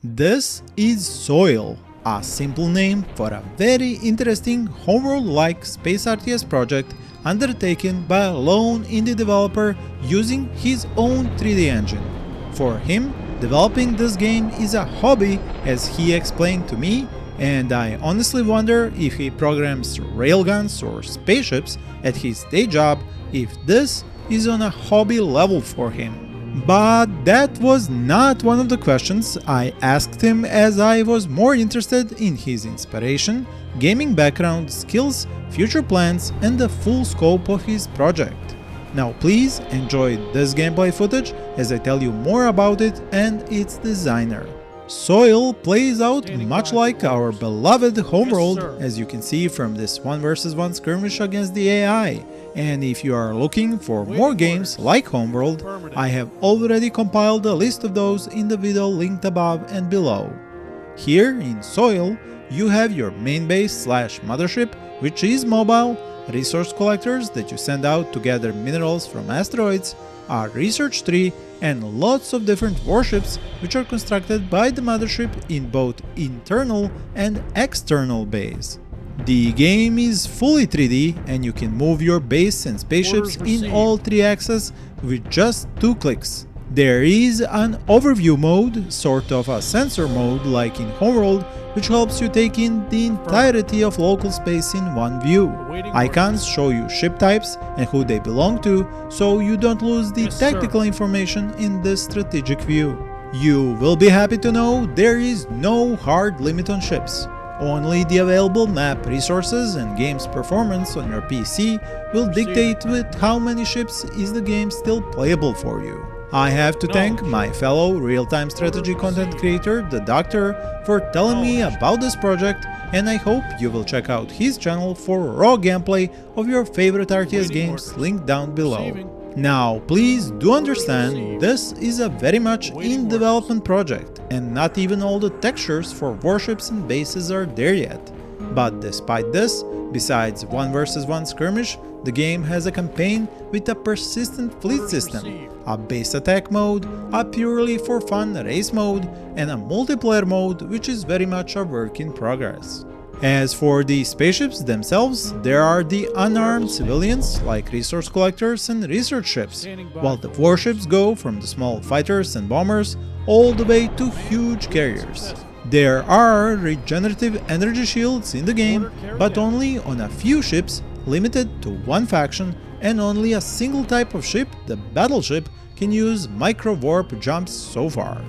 This is Soil, a simple name for a very interesting Homeworld-like Space RTS project undertaken by a lone indie developer using his own 3D engine. For him, developing this game is a hobby, as he explained to me, and I honestly wonder if he programs railguns or spaceships at his day job, if this is on a hobby level for him. But that was not one of the questions I asked him, as I was more interested in his inspiration, gaming background, skills, future plans, and the full scope of his project. Now please enjoy this gameplay footage as I tell you more about it and its designer. Soil plays out much like our beloved Homeworld, as you can see from this 1 vs 1 skirmish against the AI. And if you are looking for more games like Homeworld, I have already compiled a list of those in the video linked above and below. Here in Soil, you have your main base / mothership, which is mobile, resource collectors that you send out to gather minerals from asteroids, a research tree, and lots of different warships which are constructed by the mothership in both internal and external base. The game is fully 3D and you can move your base and spaceships in all 3 axes with just 2 clicks. There is an overview mode, sort of a sensor mode like in Homeworld, which helps you take in the entirety of local space in one view. Icons show you ship types and who they belong to, so you don't lose the tactical information in this strategic view. You will be happy to know there is no hard limit on ships. Only the available map resources and game's performance on your PC will dictate with how many ships is the game still playable for you. I have to thank my fellow real-time strategy content creator, The Doctor, for telling me about this project, and I hope you will check out his channel for raw gameplay of your favorite RTS games linked down below. Now, please do understand, this is a very much in development project, and not even all the textures for warships and bases are there yet. But despite this, besides 1 vs 1 skirmish, the game has a campaign with a persistent fleet system, a base attack mode, a purely for fun race mode, and a multiplayer mode which is very much a work in progress. As for the spaceships themselves, there are the unarmed civilians like resource collectors and research ships, while the warships go from the small fighters and bombers all the way to huge carriers. There are regenerative energy shields in the game, but only on a few ships, limited to one faction, and only a single type of ship, the battleship, can use Microwarp jumps so far.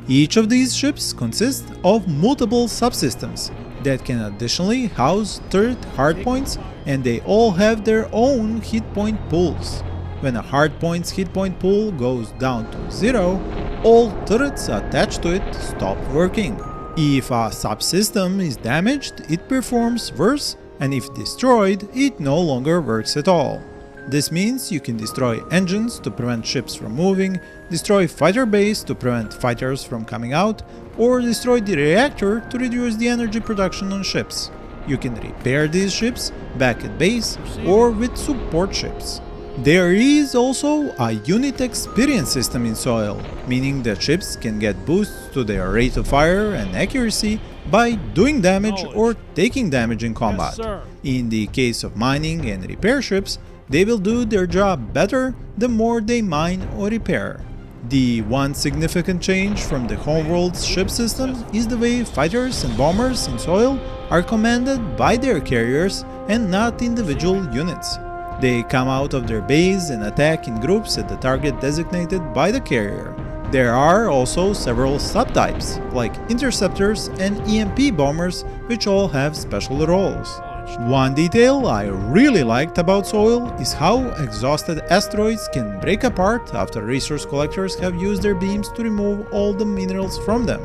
Each of these ships consists of multiple subsystems that can additionally house turret hardpoints, and they all have their own hit point pools. When a hardpoint's hit point pool goes down to 0, all turrets attached to it stop working. If a subsystem is damaged, it performs worse, and if destroyed, it no longer works at all. This means you can destroy engines to prevent ships from moving, destroy fighter base to prevent fighters from coming out, or destroy the reactor to reduce the energy production on ships. You can repair these ships back at base or with support ships. There is also a unit experience system in Soil, meaning that ships can get boosts to their rate of fire and accuracy by doing damage or taking damage in combat. In the case of mining and repair ships, they will do their job better the more they mine or repair. The one significant change from the Homeworld's ship system is the way fighters and bombers in Soil are commanded by their carriers and not individual units. They come out of their base and attack in groups at the target designated by the carrier. There are also several subtypes, like interceptors and EMP bombers, which all have special roles. One detail I really liked about Soil is how exhausted asteroids can break apart after resource collectors have used their beams to remove all the minerals from them.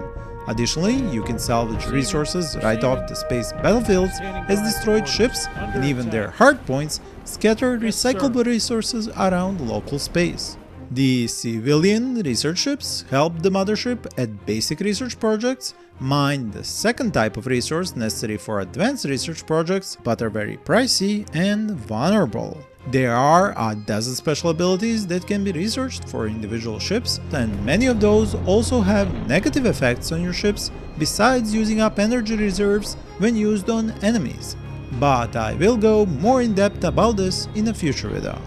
Additionally, you can salvage resources right off the space battlefields, as destroyed ships and even their hardpoints scatter recyclable resources around local space. The civilian research ships help the mothership at basic research projects, mine the second type of resource necessary for advanced research projects but are very pricey and vulnerable. There are a dozen special abilities that can be researched for individual ships, and many of those also have negative effects on your ships besides using up energy reserves when used on enemies. But I will go more in depth about this in a future video.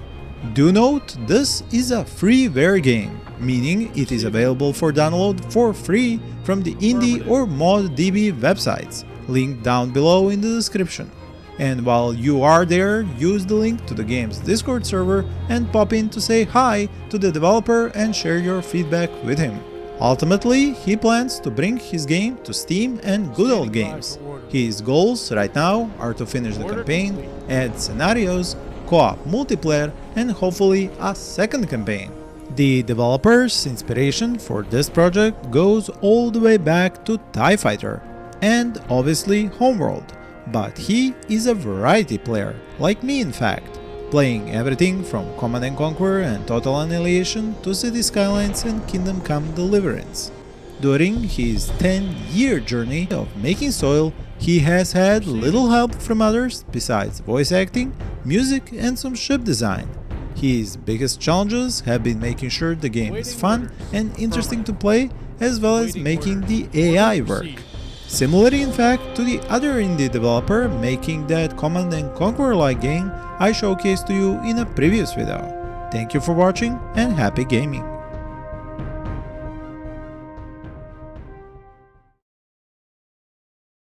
Do note, this is a freeware game, meaning it is available for download for free from the indie or ModDB websites, linked down below in the description. And while you are there, use the link to the game's Discord server and pop in to say hi to the developer and share your feedback with him. Ultimately, he plans to bring his game to Steam and Good Old Games. His goals right now are to finish the campaign, add scenarios, co-op multiplayer, and hopefully a second campaign. The developer's inspiration for this project goes all the way back to TIE Fighter and obviously Homeworld. But he is a variety player, like me in fact, playing everything from Command & Conquer and Total Annihilation to City Skylines and Kingdom Come Deliverance. During his 10-year journey of making Soil, he has had little help from others besides voice acting, music and some ship design. His biggest challenges have been making sure the game is fun and interesting to play, as well as making the AI work. Similarly in fact to the other indie developer making that Command & Conquer-like game I showcased to you in a previous video. Thank you for watching and happy gaming!